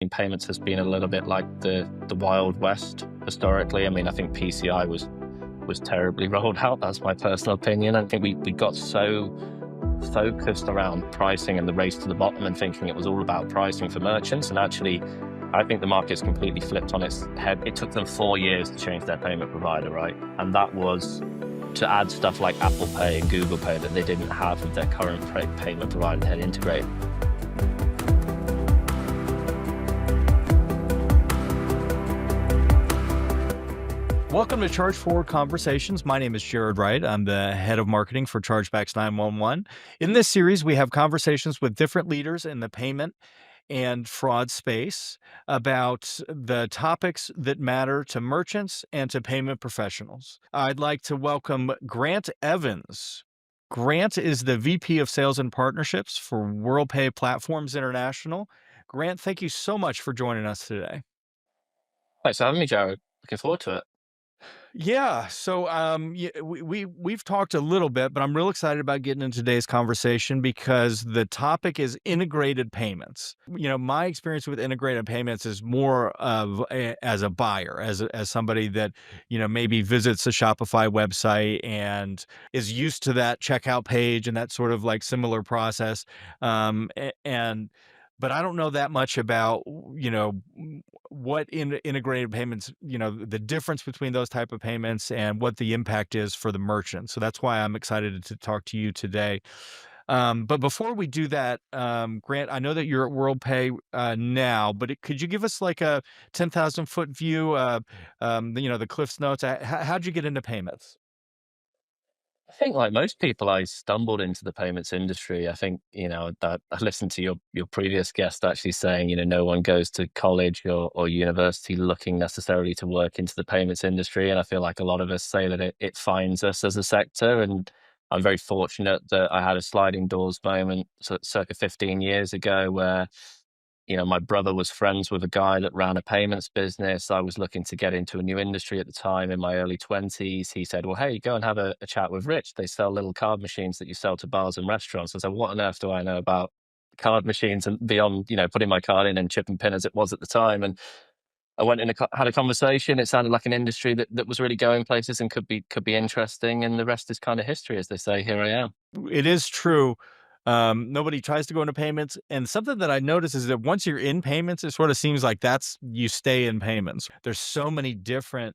mean, payments has been a little bit like the Wild West historically. I mean, I think PCI was terribly rolled out. That's my personal opinion. I think we got so focused around pricing and the race to the bottom and thinking it was all about pricing for merchants. And actually, I think the market's completely flipped on its head. It took them 4 years to change their payment provider, right? And that was to add stuff like Apple Pay and Google Pay that they didn't have with their current payment provider that had integrated. Welcome to ChargeForward Conversations. My name is Jared Wright. I'm the head of marketing for Chargebacks 911. In this series, we have conversations with different leaders in the payment and fraud space about the topics that matter to merchants and to payment professionals. I'd like to welcome Grant Evans. Grant is the VP of Sales and Partnerships for Worldpay Platforms International. Grant, thank you so much for joining us today. Thanks for having me, Jared. Looking forward to it. Yeah. So, we've talked a little bit, but I'm real excited about getting into today's conversation because the topic is integrated payments. My experience with integrated payments is more of as a buyer, as somebody that maybe visits a Shopify website and is used to that checkout page and that sort of like similar process. And but I don't know that much about what integrated payments, the difference between those type of payments and what the impact is for the merchant. So that's why I'm excited to talk to you today. But before we do that, Grant, I know that you're at WorldPay now, but could you give us like a 10,000-foot view, the Cliff's Notes? How'd you get into payments? I think like most people, I stumbled into the payments industry. I think, that I listened to your previous guest actually saying, no one goes to college or university looking necessarily to work into the payments industry. And I feel like a lot of us say that it finds us as a sector. And I'm very fortunate that I had a sliding doors moment circa 15 years ago where my brother was friends with a guy that ran a payments business. I was looking to get into a new industry at the time in my early 20s. He said, well, hey, go and have a chat with Rich. They sell little card machines that you sell to bars and restaurants. I said, what on earth do I know about card machines and beyond, putting my card in and chip and pin as it was at the time? And I went in had a conversation. It sounded like an industry that was really going places and could be interesting. And the rest is kind of history, as they say. Here I am. It is true. Nobody tries to go into payments. And something that I notice is that once you're in payments, it sort of seems like you stay in payments. There's so many different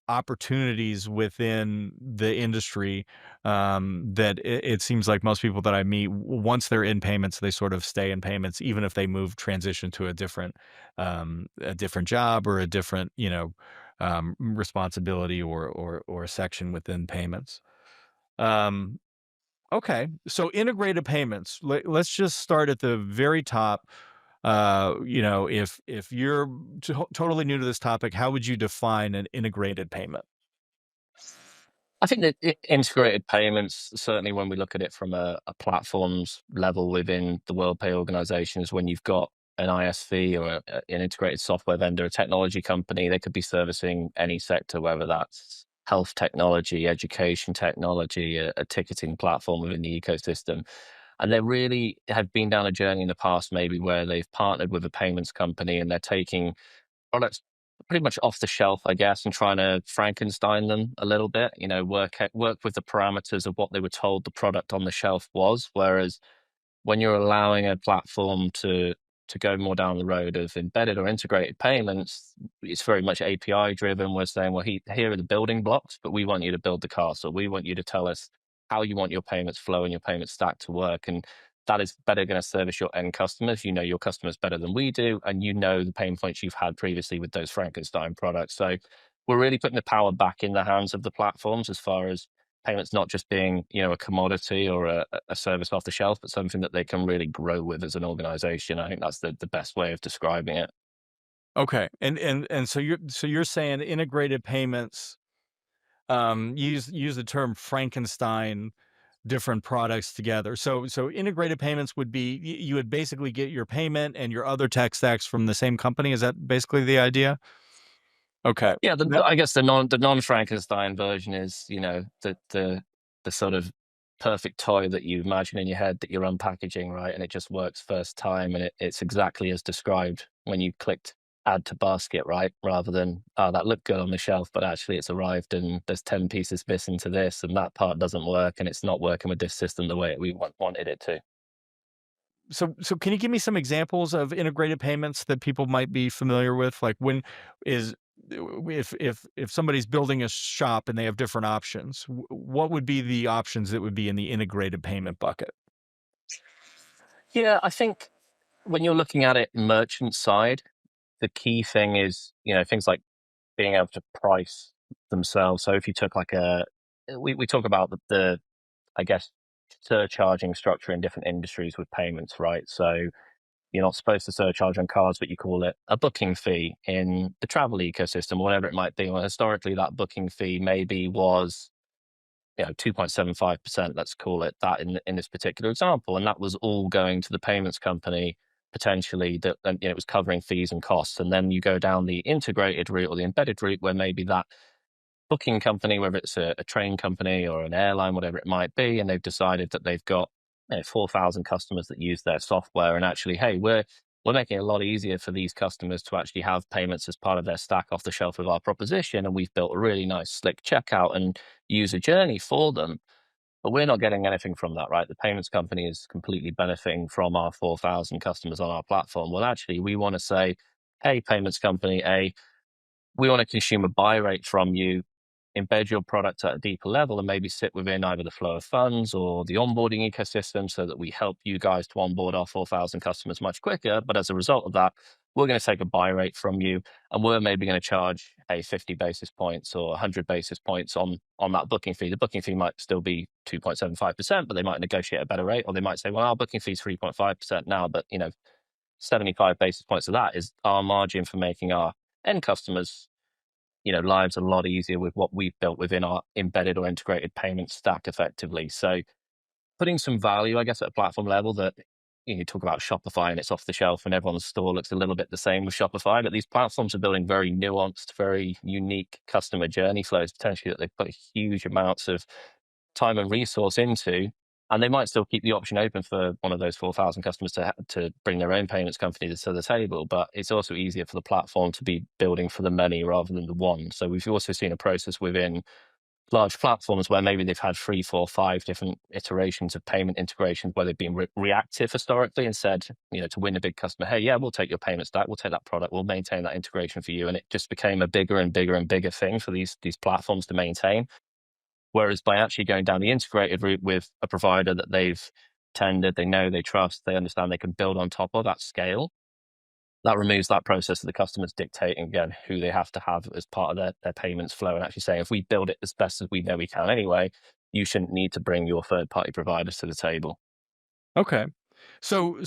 opportunities within the industry that it seems like most people that I meet, once they're in payments, they sort of stay in payments, even if they transition to a different job or a different, responsibility or section within payments. Um, Okay. So integrated payments. Let's just start at the very top. If you're totally new to this topic, how would you define an integrated payment? I think that integrated payments, certainly when we look at it from a platforms level within the WorldPay organizations, when you've got an ISV or an integrated software vendor, a technology company, they could be servicing any sector, whether that's health technology, education technology, a ticketing platform within the ecosystem. And they really have been down a journey in the past, maybe where they've partnered with a payments company and they're taking products pretty much off the shelf, I guess, and trying to Frankenstein them a little bit. Work with the parameters of what they were told the product on the shelf was. Whereas when you're allowing a platform to go more down the road of embedded or integrated payments, it's very much API driven. We're saying, well, here are the building blocks, but we want you to build the castle. We want you to tell us how you want your payments flow and your payment stack to work. And that is better going to service your end customers. You know your customers better than we do, and you know the pain points you've had previously with those Frankenstein products. So we're really putting the power back in the hands of the platforms as far as payments not just being a commodity or a service off the shelf, but something that they can really grow with as an organization. I think that's the best way of describing it. Okay. And so you're saying integrated payments, use the term Frankenstein different products together. So integrated payments would be you would basically get your payment and your other tech stacks from the same company. Is that basically the idea? Okay. Yeah, That I guess the non Frankenstein version is the sort of perfect toy that you imagine in your head that you're unpackaging, right? And it just works first time, and it's exactly as described when you clicked add to basket, right? Rather than, oh, that looked good on the shelf, but actually it's arrived and there's 10 pieces missing to this, and that part doesn't work, and it's not working with this system the way wanted it to. So can you give me some examples of integrated payments that people might be familiar with? Like when is if somebody's building a shop and they have different options, what would be the options that would be in the integrated payment bucket? Yeah, I think when you're looking at it merchant side, the key thing is, things like being able to price themselves. So if you took like we talk about the I guess surcharging structure in different industries with payments, right? So you're not supposed to surcharge on cards, but you call it a booking fee in the travel ecosystem, whatever it might be. Well, historically, that booking fee maybe was 2.75%, let's call it that in this particular example. And that was all going to the payments company potentially that, and it was covering fees and costs. And then you go down the integrated route or the embedded route where maybe that booking company, whether it's a train company or an airline, whatever it might be, and they've decided that they've got 4,000 customers that use their software, and actually, hey, we're making it a lot easier for these customers to actually have payments as part of their stack off the shelf of our proposition, and we've built a really nice, slick checkout and user journey for them. But we're not getting anything from that, right? The payments company is completely benefiting from our 4,000 customers on our platform. Well, actually, we want to say, hey, payments company A, we want to consume a buy rate from you, embed your product at a deeper level, and maybe sit within either the flow of funds or the onboarding ecosystem so that we help you guys to onboard our 4,000 customers much quicker. But as a result of that, we're going to take a buy rate from you, and we're maybe going to charge a 50 basis points or 100 basis points on that booking fee. The booking fee might still be 2.75%, but they might negotiate a better rate, or they might say, well, our booking fee is 3.5% now, but 75 basis points of that is our margin for making our end customers lives a lot easier with what we've built within our embedded or integrated payment stack effectively. So putting some value, I guess, at a platform level that you talk about Shopify and it's off the shelf and everyone's store looks a little bit the same with Shopify, but these platforms are building very nuanced, very unique customer journey flows potentially that they've put huge amounts of time and resource into. And they might still keep the option open for one of those 4,000 customers to bring their own payments company to the table. But it's also easier for the platform to be building for the many rather than the one. So we've also seen a process within large platforms where maybe they've had three, four, five different iterations of payment integrations where they've been reactive historically and said, to win a big customer, hey, yeah, we'll take your payment stack, we'll take that product, we'll maintain that integration for you. And it just became a bigger and bigger and bigger thing for these platforms to maintain. Whereas by actually going down the integrated route with a provider that they've tendered, they know, they trust, they understand they can build on top of that scale, that removes that process of the customers dictating again who they have to have as part of their payments flow and actually saying, if we build it as best as we know we can anyway, you shouldn't need to bring your third party providers to the table. Okay. So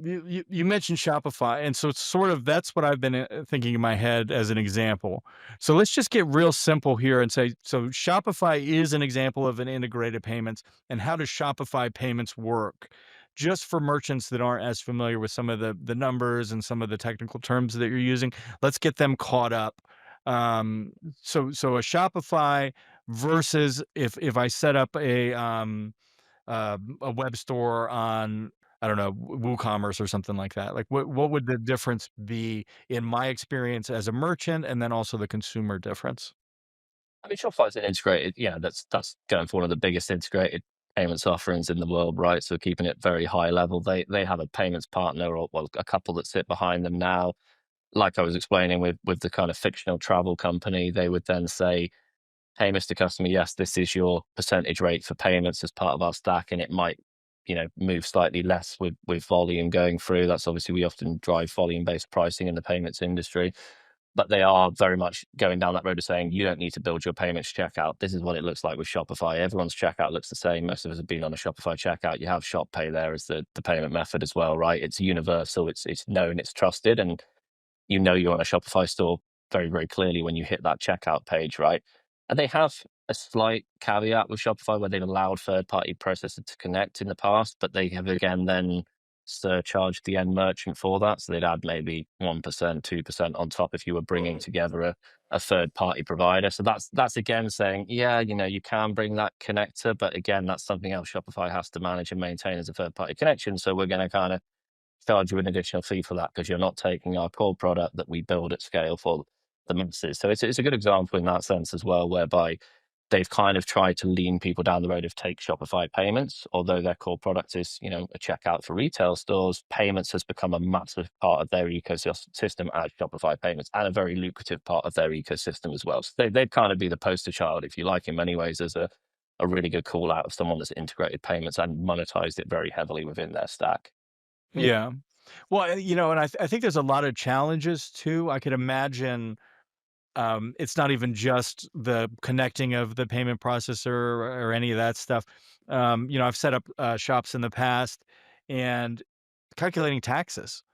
you mentioned Shopify, and so it's sort of that's what I've been thinking in my head as an example. So let's just get real simple here and say, so Shopify is an example of an integrated payments, and how does Shopify payments work? Just for merchants that aren't as familiar with some of the numbers and some of the technical terms that you're using, let's get them caught up. So a Shopify versus if I set up a web store on, I don't know, WooCommerce or something like that? Like, what would the difference be in my experience as a merchant and then also the consumer difference? I mean, Shopify's an integrated, that's going for one of the biggest integrated payments offerings in the world, right? So keeping it very high level. They have a payments partner or well, a couple that sit behind them now. Like I was explaining with the kind of fictional travel company, they would then say, hey, Mr. Customer, yes, this is your percentage rate for payments as part of our stack, and it might, move slightly less with volume going through. That's obviously we often drive volume-based pricing in the payments industry, but they are very much going down that road of saying you don't need to build your payments checkout. This is what it looks like with Shopify. Everyone's checkout looks the same. Most of us have been on a Shopify checkout. You have Shop Pay there as the payment method as well, right? It's universal. It's known. It's trusted, and you're on a Shopify store very, very clearly when you hit that checkout page, right? And they have a slight caveat with Shopify where they've allowed third-party processors to connect in the past, but they have again then surcharged the end merchant for that. So they'd add maybe 1%, 2% on top if you were bringing together a third party provider. So that's again saying, yeah, you can bring that connector, but again, that's something else Shopify has to manage and maintain as a third party connection. So we're going to kind of charge you an additional fee for that because you're not taking our core product that we build at scale for the masses. So it's a good example in that sense as well, whereby they've kind of tried to lean people down the road of take Shopify payments, although their core product is, a checkout for retail stores. Payments has become a massive part of their ecosystem as Shopify payments, and a very lucrative part of their ecosystem as well. So they'd kind of be the poster child, if you like, in many ways, as a really good call out of someone that's integrated payments and monetized it very heavily within their stack. Yeah. Well, and I think there's a lot of challenges too. I could imagine, it's not even just the connecting of the payment processor or any of that stuff. I've set up, shops in the past, and calculating taxes,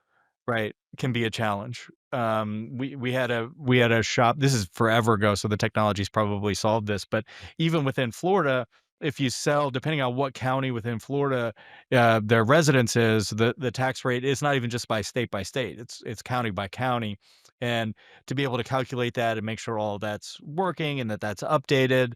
right, can be a challenge. We had a shop, this is forever ago, so the technology's probably solved this, but even within Florida, if you sell, depending on what county within Florida, their residence is, the tax rate is not even just by state, it's county by county, and to be able to calculate that and make sure all of that's working and that that's updated,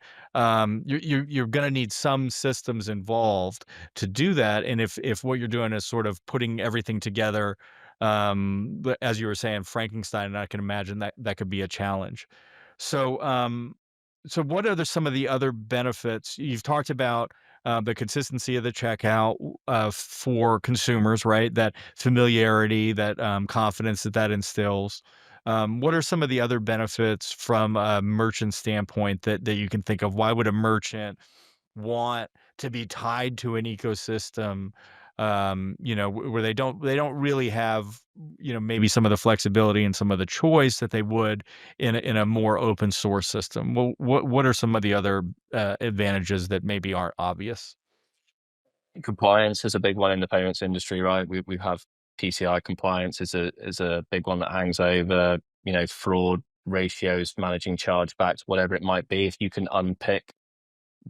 you're gonna need some systems involved to do that, and if what you're doing is sort of putting everything together, but as you were saying, Frankenstein, and I can imagine that could be a challenge. So, so what are some of the other benefits? You've talked about, the consistency of the checkout, for consumers, right? That familiarity, that, confidence that instills. What are some of the other benefits from a merchant standpoint that you can think of? Why would a merchant want to be tied to an ecosystem, where they don't really have, maybe some of the flexibility and some of the choice that they would in a more open source system? Well, what are some of the other, advantages that maybe aren't obvious? Compliance is a big one in the payments industry, right? We have PCI compliance is a big one that hangs over, fraud ratios, managing chargebacks, whatever it might be. If you can unpick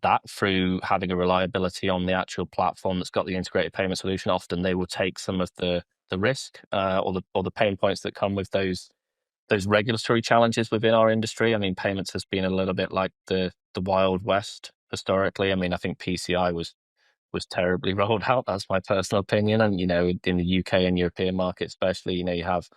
that through having a reliability on the actual platform that's got the integrated payment solution, often they will take some of the risk, or the pain points that come with those regulatory challenges within our industry. I mean, payments has been a little bit like the Wild West historically. I mean, I think PCI was terribly rolled out. That's my personal opinion. And in the UK and European market, especially, you have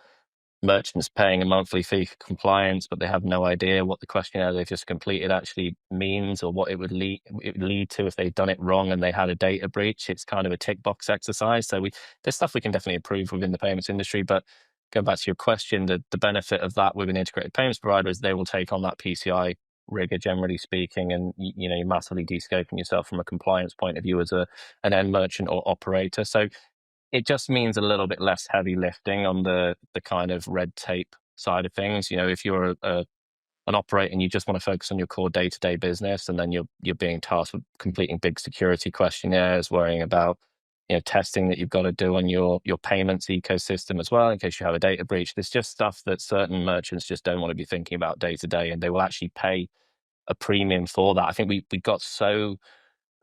merchants paying a monthly fee for compliance, but they have no idea what the questionnaire they've just completed actually means, or what it would lead to if they've done it wrong and they had a data breach. It's kind of a tick box exercise. So there's stuff we can definitely improve within the payments industry. But going back to your question, the benefit of that with an integrated payments provider is they will take on that PCI rigor, generally speaking, and you're massively de-scoping yourself from a compliance point of view as an end merchant or operator. So it just means a little bit less heavy lifting on the kind of red tape side of things. If you're an operator and you just want to focus on your core day-to-day business, and then you're being tasked with completing big security questionnaires, worrying about testing that you've got to do on your payments ecosystem as well in case you have a data breach. There's just stuff that certain merchants just don't want to be thinking about day to day, and they will actually pay a premium for that. I think we got so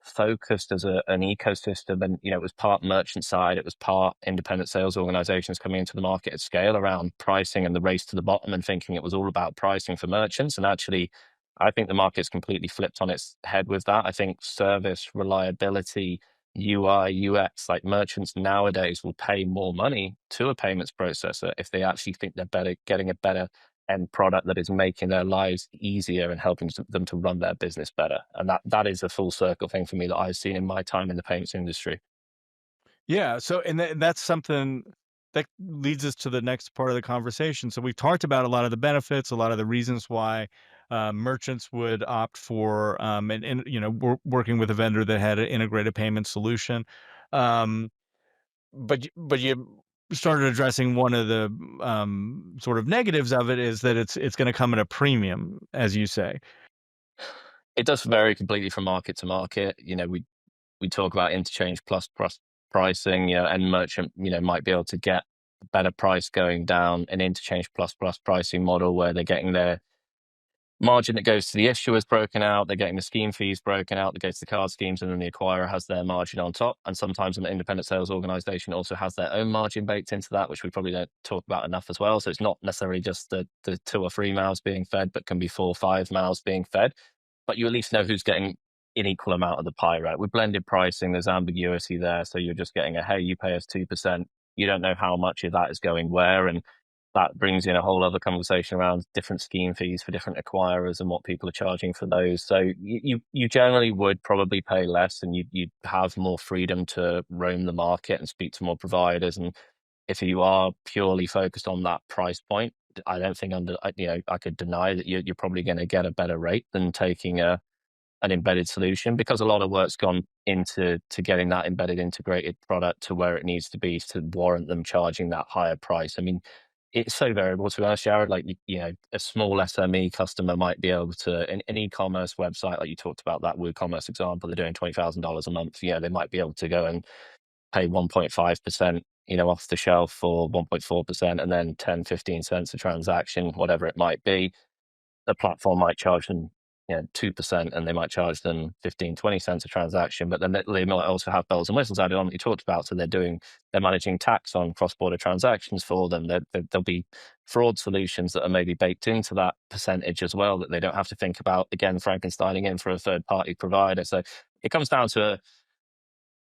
focused as an ecosystem, and it was part merchant side, it was part independent sales organizations coming into the market at scale around pricing and the race to the bottom, and thinking it was all about pricing for merchants. And actually, I think the market's completely flipped on its head with that. I think service, reliability, UI, UX, like, merchants nowadays will pay more money to a payments processor if they actually think they're better, getting a better end product that is making their lives easier and helping them to run their business better. And that is a full circle thing for me that I've seen in my time in the payments industry. Yeah. So, and that's something that leads us to the next part of the conversation. So we've talked about a lot of the benefits, a lot of the reasons why, merchants would opt for, and working with a vendor that had an integrated payment solution. Um, but you started addressing one of the, sort of negatives of it, is that it's going to come at a premium, as you say. It does vary completely from market to market. We talk about interchange plus pricing, and merchant, might be able to get a better price going down an interchange plus pricing model where they're getting margin that goes to the issuer is broken out. They're getting the scheme fees broken out that goes to the card schemes, and then the acquirer has their margin on top. And sometimes an independent sales organization also has their own margin baked into that, which we probably don't talk about enough as well. So it's not necessarily just the 2 or 3 mouths being fed, but can be 4 or 5 mouths being fed. But you at least know who's getting an equal amount of the pie, right? With blended pricing, there's ambiguity there. So you're just getting a, hey, you pay us 2%. You don't know how much of that is going where. And that brings in a whole other conversation around different scheme fees for different acquirers and what people are charging for those. So you generally would probably pay less, and you'd have more freedom to roam the market and speak to more providers. And if you are purely focused on that price point, I don't think I could deny that you're probably going to get a better rate than taking an embedded solution, because a lot of work's gone into getting that embedded integrated product to where it needs to be to warrant them charging that higher price. I mean, it's so variable, to be honest, Jared. Like, a small SME customer might be able to, an e-commerce website, like you talked about that WooCommerce example, they're doing $20,000 a month. They might be able to go and pay 1.5%, off the shelf, for 1.4%, and then 10, 15 cents a transaction, whatever it might be. The platform might charge them 2%, and they might charge them 15, 20 cents a transaction, but then they might also have bells and whistles added on that you talked about. So they're managing tax on cross-border transactions for them. There'll be fraud solutions that are maybe baked into that percentage as well, that they don't have to think about, again, Frankensteining in for a third-party provider. So it comes down to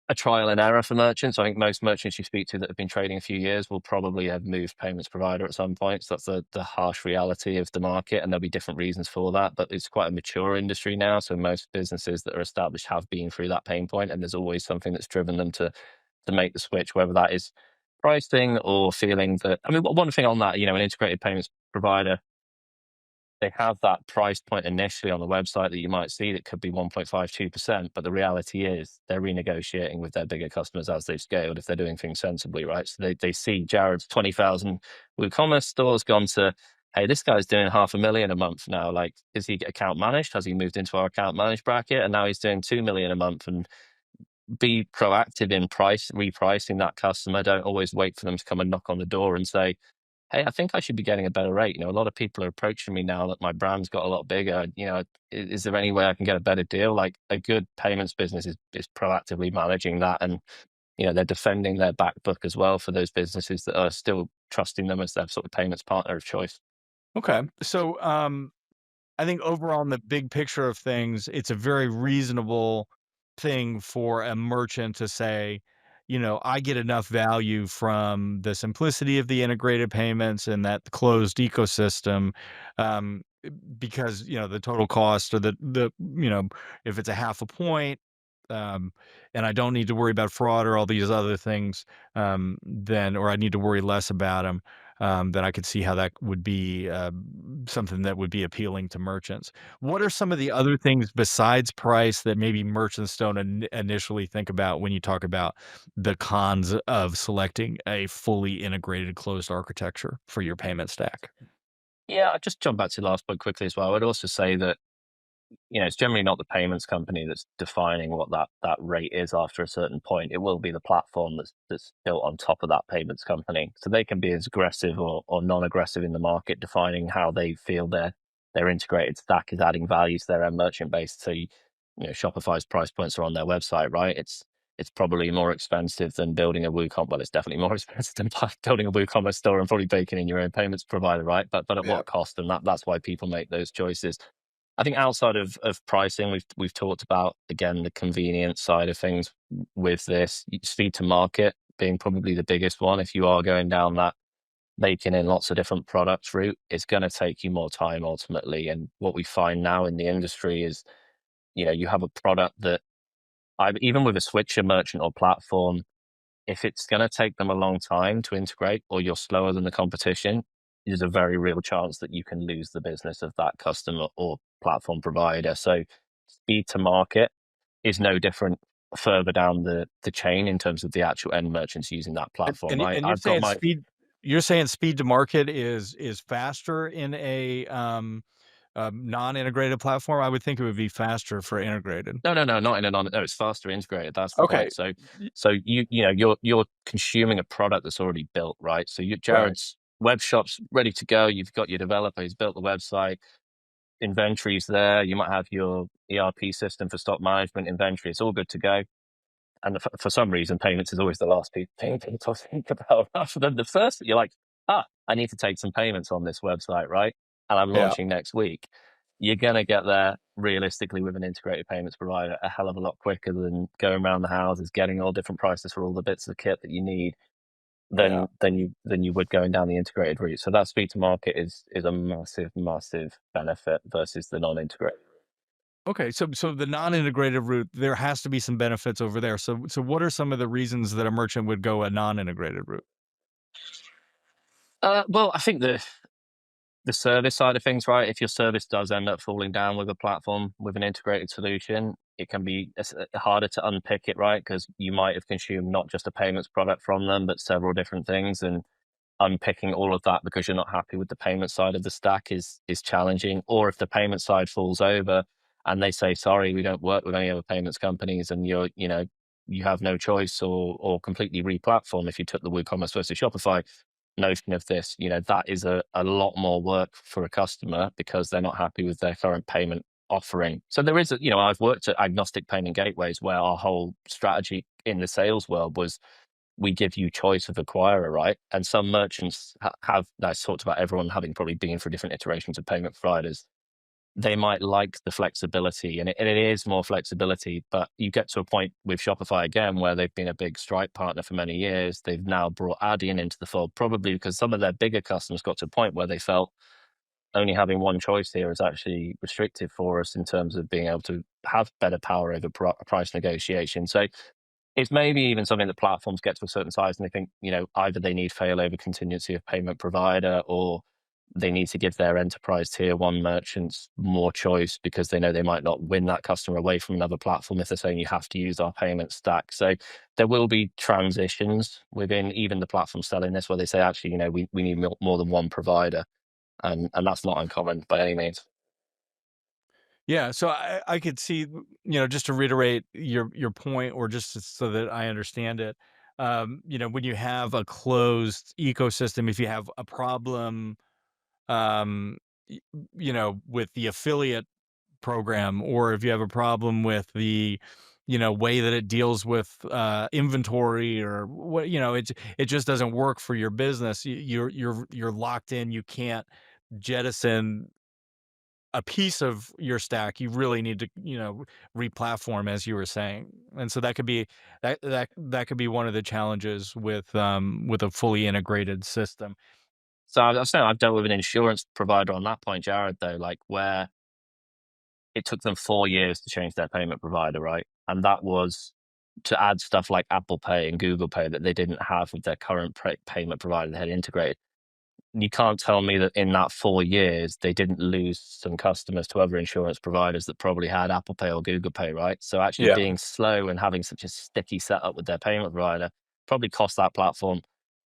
a trial and error for merchants. I think most merchants you speak to that have been trading a few years will probably have moved payments provider at some point. So that's the harsh reality of the market, and there'll be different reasons for that. But it's quite a mature industry now. So most businesses that are established have been through that pain point, and there's always something that's driven them to make the switch, whether that is pricing or feeling that. I mean, one thing on that, an integrated payments provider, they have that price point initially on the website that you might see that could be 1.52%. But the reality is they're renegotiating with their bigger customers as they've scaled, if they're doing things sensibly, right? So they see Jared's 20,000 WooCommerce stores gone to, hey, this guy's doing 500,000 a month now. Like, is he account managed? Has he moved into our account managed bracket? And now he's doing 2 million a month. And be proactive in repricing that customer. Don't always wait for them to come and knock on the door and say, hey, I think I should be getting a better rate. A lot of people are approaching me now that my brand's got a lot bigger. Is there any way I can get a better deal? Like, a good payments business is proactively managing that, and they're defending their back book as well for those businesses that are still trusting them as their sort of payments partner of choice. Okay. So, I think overall, in the big picture of things, it's a very reasonable thing for a merchant to say, I get enough value from the simplicity of the integrated payments and that closed ecosystem, um, because the total cost, or if it's a half a point, and I don't need to worry about fraud or all these other things, then, or I need to worry less about them, then I could see how that would be something that would be appealing to merchants. What are some of the other things besides price that maybe merchants don't initially think about when you talk about the cons of selecting a fully integrated closed architecture for your payment stack? Yeah, I'll just jump back to the last point quickly as well. I would also say that it's generally not the payments company that's defining what that rate is after a certain point. It will be the platform that's built on top of that payments company. So they can be as aggressive or non-aggressive in the market, defining how they feel their integrated stack is adding value to their end merchant base. So Shopify's price points are on their website, right? It's probably more expensive than building a WooCommerce. Well, it's definitely more expensive than building a WooCommerce store and probably baking in your own payments provider, right? But at Yeah. what cost? And that's why people make those choices. I think outside of pricing, we've talked about, again, the convenience side of things with this. Speed to market being probably the biggest one. If you are going down that making in lots of different products route, it's going to take you more time ultimately. And what we find now in the industry is, you have a product that even with a switcher merchant or platform, if it's going to take them a long time to integrate, or you're slower than the competition, there's a very real chance that you can lose the business of that customer or platform provider. So speed to market is no different further down the chain in terms of the actual end merchants using that And platform. and y and I've got my you're saying speed to market is faster in a non-integrated platform? I would think it would be faster for integrated. no, no, no, not in a non. No, it's faster integrated. That's the Okay. point. So, Y so you're consuming a product that's already built, right? So Right. Jared's web shop's ready to go. You've got your developer. He's built the website. inventories there. You might have your ERP system for stock management, inventory. It's all good to go. And for some reason, payments is always the last thing people think about rather than the first. You're like, I need to take some payments on this website, right? And I'm Yeah. launching next week. You're going to get there realistically with an integrated payments provider a hell of a lot quicker than going around the houses, getting all different prices for all the bits of kit that you need Yeah. than you would going down the integrated route. So that speed to market is a massive benefit versus the non-integrated. Okay, so the non-integrated route, there has to be some benefits over there. So what are some of the reasons that a merchant would go a non-integrated route? Well, I think the service side of things, right? If your service does end up falling down with a platform with an integrated solution, it can be harder to unpick it, right? Because you might have consumed not just a payments product from them, but several different things, and unpicking all of that because you're not happy with the payment side of the stack is challenging. Or if the payment side falls over and they say, sorry, we don't work with any other payments companies, and you have no choice, or completely re-platform. If you took the WooCommerce versus Shopify notion of this, that is a lot more work for a customer because they're not happy with their current payment offering. So there is I've worked at agnostic payment gateways where our whole strategy in the sales world was we give you choice of acquirer, right? And some merchants have, I talked about everyone having probably been through different iterations of payment providers. They might like the flexibility, and it is more flexibility, but you get to a point with Shopify again where they've been a big Stripe partner for many years. They've now brought Adyen into the fold, probably because some of their bigger customers got to a point where they felt only having one choice here is actually restrictive for us in terms of being able to have better power over price negotiation. So it's maybe even something that platforms get to a certain size and they think, either they need failover contingency of payment provider, or they need to give their enterprise tier one merchants more choice because they know they might not win that customer away from another platform if they're saying you have to use our payment stack. So there will be transitions within even the platform selling this where they say, actually, we need more than one provider. And that's not uncommon by any means. Yeah, so I could see, just to reiterate your point, or so that I understand it, when you have a closed ecosystem, if you have a problem, um, y- with the affiliate program, or if you have a problem with the, way that it deals with inventory, or what, it just doesn't work for your business. You're locked in. You can't jettison a piece of your stack. You really need to, replatform, as you were saying. And so that could be one of the challenges with a fully integrated system. So I was saying I've dealt with an insurance provider on that point, Jared, though, like where it took them 4 years to change their payment provider, right? And that was to add stuff like Apple Pay and Google Pay that they didn't have with their current payment provider they had integrated. You can't tell me that in that 4 years they didn't lose some customers to other insurance providers that probably had Apple Pay or Google Pay, right? So actually Yeah. being slow and having such a sticky setup with their payment provider probably cost that platform,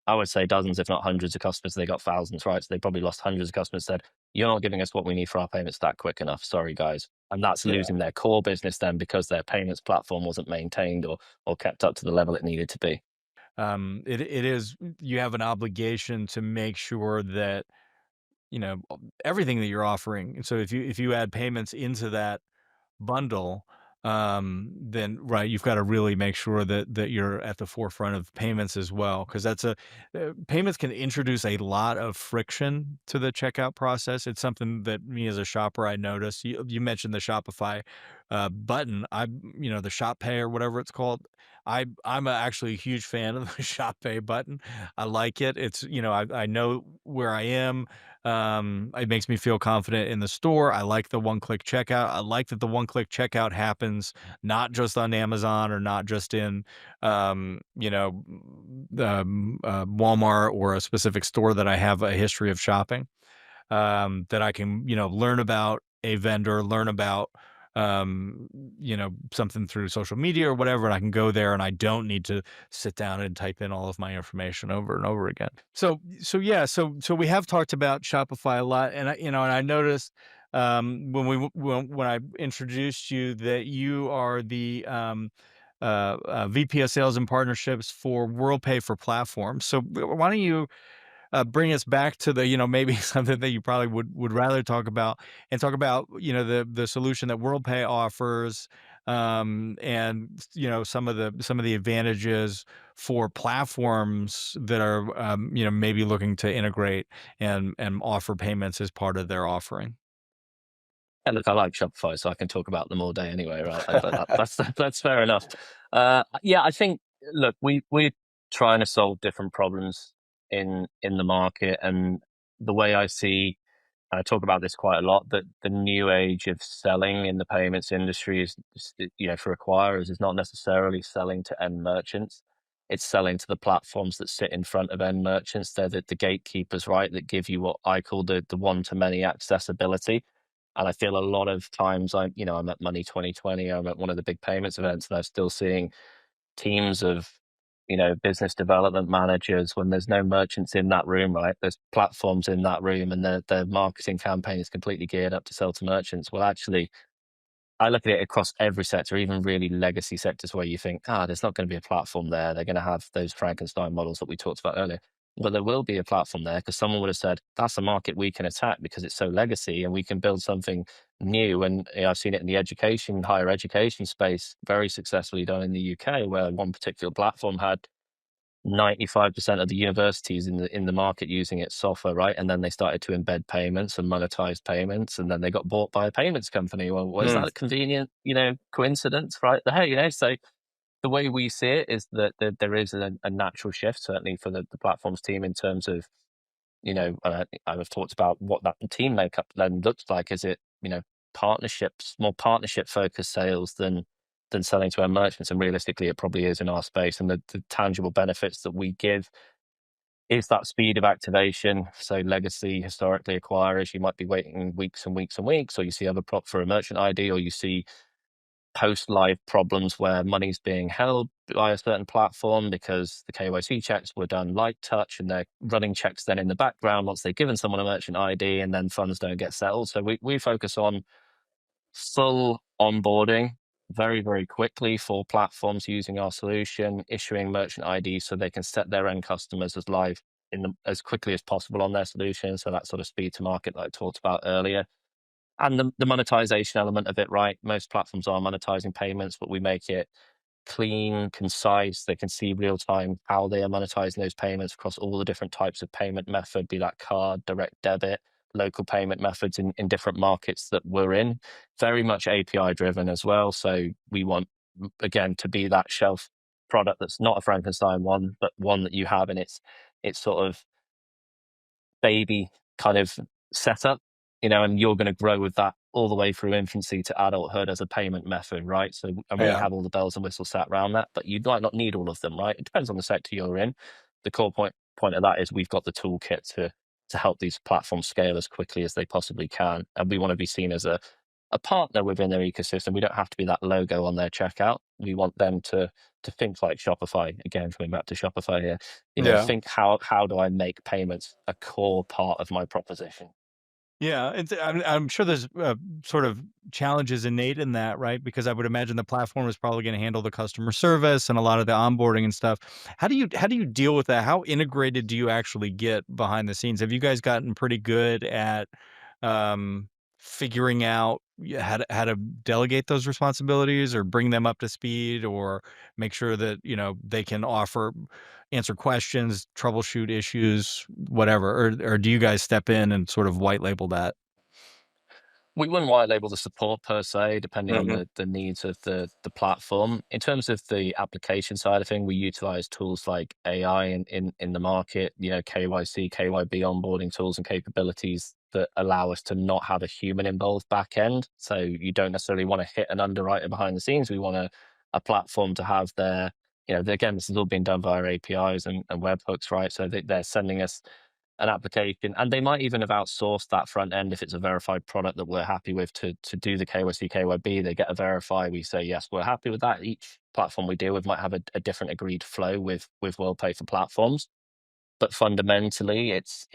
I would say, dozens, if not hundreds of customers. They got thousands, right? So they probably lost hundreds of customers, said, you're not giving us what we need for our payment stack quick enough. Sorry, guys. And that's Yeah. losing their core business then because their payments platform wasn't maintained or kept up to the level it needed to be. It is, you have an obligation to make sure that, everything that you're offering. And so if you add payments into that bundle, then right, you've got to really make sure that you're at the forefront of payments as well, because payments can introduce a lot of friction to the checkout process. It's something that me as a shopper, I notice. You mentioned the Shopify button. The Shop Pay, or whatever it's called. I'm actually a huge fan of the Shop Pay button. I like it. It's, I know where I am. It makes me feel confident in the store. I like the one-click checkout. I like that the one-click checkout happens not just on Amazon, or not just in, Walmart, or a specific store that I have a history of shopping. That I can, learn about a vendor, learn about, something through social media or whatever, and I can go there and I don't need to sit down and type in all of my information over and over again. So yeah, so we have talked about Shopify a lot, and I noticed when I introduced you that you are the VP of Sales and Partnerships for Worldpay for Platforms. So why don't you bring us back to the, maybe something that you probably would rather talk about, and talk about, the solution that WorldPay offers, and some of the advantages for platforms that are, maybe looking to integrate and offer payments as part of their offering. And look, I like Shopify, so I can talk about them all day anyway, right? But that's fair enough. Yeah, I think, look, we're trying to solve different problems in the market, and the way I see, and I talk about this quite a lot, that the new age of selling in the payments industry for acquirers is not necessarily selling to end merchants. It's selling to the platforms that sit in front of end merchants. They're the gatekeepers, right? That give you what I call the one to many accessibility. And I feel a lot of times I'm at Money 2020, I'm at one of the big payments events, and I'm still seeing teams of, business development managers when there's no merchants in that room, right? There's platforms in that room, and their marketing campaign is completely geared up to sell to merchants. Well, actually, I look at it across every sector, even really legacy sectors where you think, there's not going to be a platform there. They're going to have those Frankenstein models that we talked about earlier. But there will be a platform there because someone would have said, that's a market we can attack because it's so legacy and we can build something new. And I've seen it in the higher education space, very successfully done in the UK, where one particular platform had 95% of the universities in the market using its software, right? And then they started to embed payments and monetize payments, and then they got bought by a payments company. Well, was Mm. that a convenient, coincidence right there? So the way we see it is that there is a natural shift, certainly for the platforms team, in terms of, I've talked about what that team makeup then looks like. Is it, partnerships, more partnership focused sales than selling to our merchants? And realistically, it probably is in our space. And the tangible benefits that we give is that speed of activation. So legacy, historically, acquirers, you might be waiting weeks and weeks and weeks, or you see other prop for a merchant ID, or you see post-live problems where money's being held by a certain platform because the KYC checks were done light touch, and they're running checks then in the background once they've given someone a merchant ID, and then funds don't get settled. So we focus on full onboarding very, very quickly for platforms using our solution, issuing merchant IDs so they can set their end customers as live as quickly as possible on their solution. So that sort of speed to market that I talked about earlier. And the monetization element of it, right? Most platforms are monetizing payments, but we make it clean, concise. They can see real time how they are monetizing those payments across all the different types of payment method, be that card, direct debit, local payment methods in different markets that we're in. Very much API driven as well. So we want, again, to be that shelf product that's not a Frankenstein one, but one that you have in its sort of baby kind of setup, and you're going to grow with that all the way through infancy to adulthood as a payment method, right? So, and we Yeah. have all the bells and whistles sat around that, but you might not need all of them, right? It depends on the sector you're in. The core point of that is we've got the toolkit to help these platforms scale as quickly as they possibly can, and we want to be seen as a partner within their ecosystem. We don't have to be that logo on their checkout. We want them to think like Shopify. Again, coming back to Shopify here, Yeah. think how do I make payments a core part of my proposition? Yeah, I'm sure there's, sort of challenges innate in that, right? Because I would imagine the platform is probably gonna handle the customer service and a lot of the onboarding and stuff. How do you deal with that? How integrated do you actually get behind the scenes? Have you guys gotten pretty good at, um, figuring out how to delegate those responsibilities or bring them up to speed, or make sure that, they can answer questions, troubleshoot issues, whatever, or do you guys step in and sort of white label that? We wouldn't white label the support per se, depending on Mhm. the needs of the platform. In terms of the application side of thing, we utilize tools like AI in the market, KYC, KYB onboarding tools and capabilities that allow us to not have a human involved back end. So you don't necessarily want to hit an underwriter behind the scenes. We want a platform to have their, again, this is all being done via APIs and webhooks, right? So they're sending us an application, and they might even have outsourced that front end if it's a verified product that we're happy with to do the KYC, KYB. They get a verify. We say yes, we're happy with that. Each platform we deal with might have a different agreed flow with WorldPay for platforms, but fundamentally, it's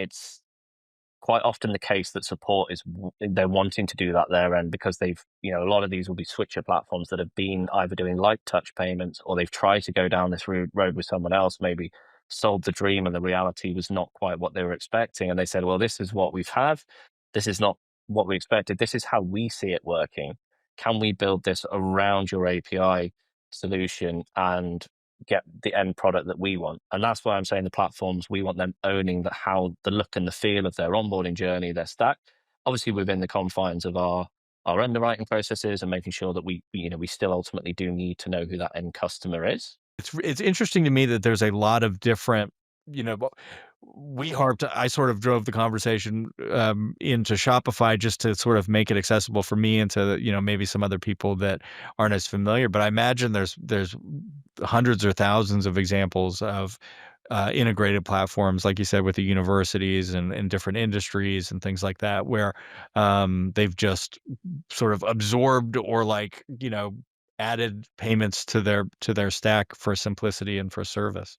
quite often the case that support they're wanting to do that their end because they've a lot of these will be switcher platforms that have been either doing light touch payments, or they've tried to go down this road with someone else, maybe sold the dream and the reality was not quite what they were expecting. And they said, well, this is what we've had. This is not what we expected. This is how we see it working. Can we build this around your API solution and get the end product that we want? And that's why I'm saying the platforms, we want them owning how the look and the feel of their onboarding journey, their stack, obviously within the confines of our underwriting processes and making sure that we still ultimately do need to know who that end customer is. It's interesting to me that there's a lot of different, you know, I sort of drove the conversation into Shopify just to sort of make it accessible for me and to, maybe some other people that aren't as familiar. But I imagine there's hundreds or thousands of examples of integrated platforms, like you said, with the universities and different industries and things like that, where they've just sort of absorbed or added payments to their stack for simplicity and for service.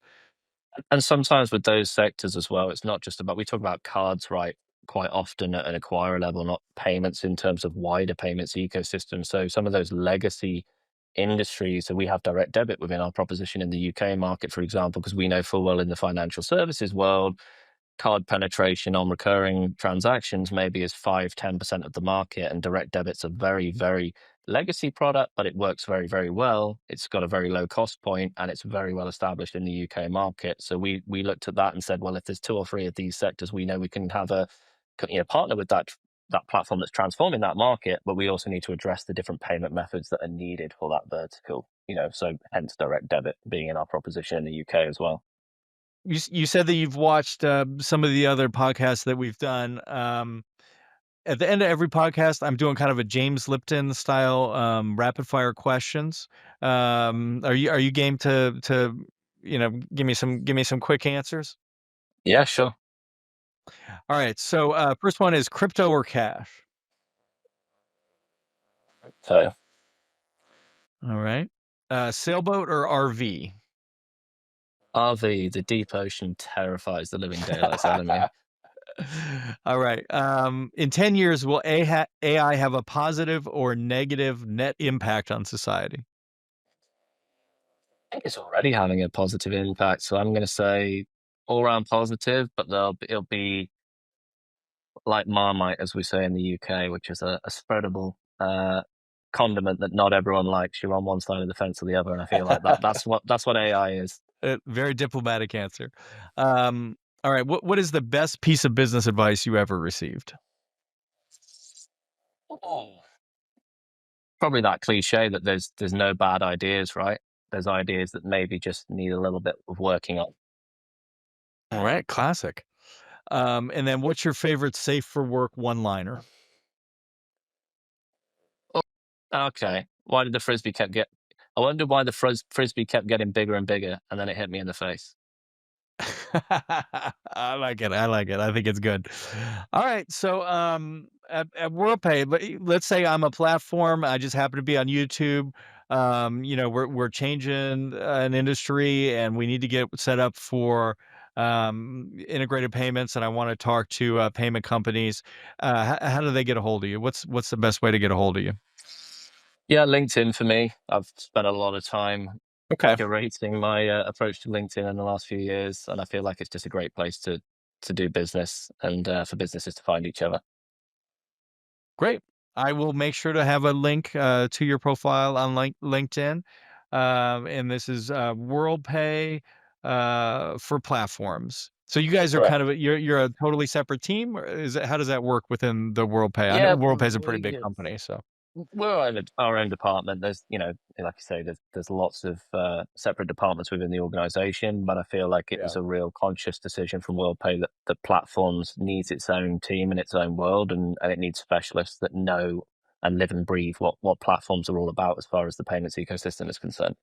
And sometimes with those sectors as well, it's not just about, we talk about cards, right? Quite often at an acquirer level, not payments in terms of wider payments ecosystem. So some of those legacy industries, so we have direct debit within our proposition in the UK market, for example, because we know full well in the financial services world, card penetration on recurring transactions maybe is 5-10% of the market, and direct debit's a very, very legacy product, but it works very, very well. It's got a very low cost point and it's very well established in the UK market. So we looked at that and said, well, if there's two or three of these sectors, we know we can have a partner with that platform that's transforming that market, but we also need to address the different payment methods that are needed for that vertical. So hence direct debit being in our proposition in the UK as well. You said that you've watched some of the other podcasts that we've done. At the end of every podcast, I'm doing kind of a James Lipton style rapid fire questions. Are you game to give me some quick answers? Yeah, sure. All right. So first one is crypto or cash. So All right. Sailboat or RV. RV, the deep ocean terrifies the living daylights out of me. All right. In 10 years, will AI have a positive or negative net impact on society? I think it's already having a positive impact. So I'm going to say all round positive, but it'll be like Marmite, as we say in the UK, which is a spreadable condiment that not everyone likes. You're on one side of the fence or the other, and I feel like that's what AI is. Very diplomatic answer. All right. What is the best piece of business advice you ever received? Oh. Probably that cliche that there's no bad ideas, right? There's ideas that maybe just need a little bit of working on. All right. Classic. And then what's your favorite safe for work one-liner? Oh, okay. Why did the frisbee kept get? I wonder why the frisbee kept getting bigger and bigger, and then it hit me in the face. I like it. I like it. I think it's good. All right. So, at WorldPay, let's say I'm a platform. I just happen to be on YouTube. We're changing an industry, and we need to get set up for integrated payments. And I want to talk to payment companies. How do they get a hold of you? What's the best way to get a hold of you? Yeah, LinkedIn for me. I've spent a lot of time Okay. curating my approach to LinkedIn in the last few years, and I feel like it's just a great place to do business and for businesses to find each other. Great. I will make sure to have a link to your profile on LinkedIn. And this is WorldPay for platforms. So you guys are Correct. kind of you're a totally separate team, or how does that work within the WorldPay? I know Yeah, WorldPay is a pretty big company, so we're our own department. There's, like I say, there's lots of separate departments within the organization, but I feel like it yeah. was a real conscious decision from WorldPay that the platforms needs its own team in its own world, and it needs specialists that know and live and breathe what platforms are all about as far as the payments ecosystem is concerned.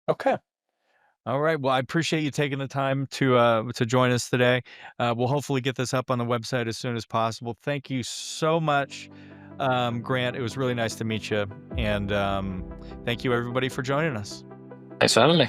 Okay. All right. Well, I appreciate you taking the time to join us today. We'll hopefully get this up on the website as soon as possible. Thank you so much, Grant. It was really nice to meet you, and thank you everybody for joining us. Thanks for having me.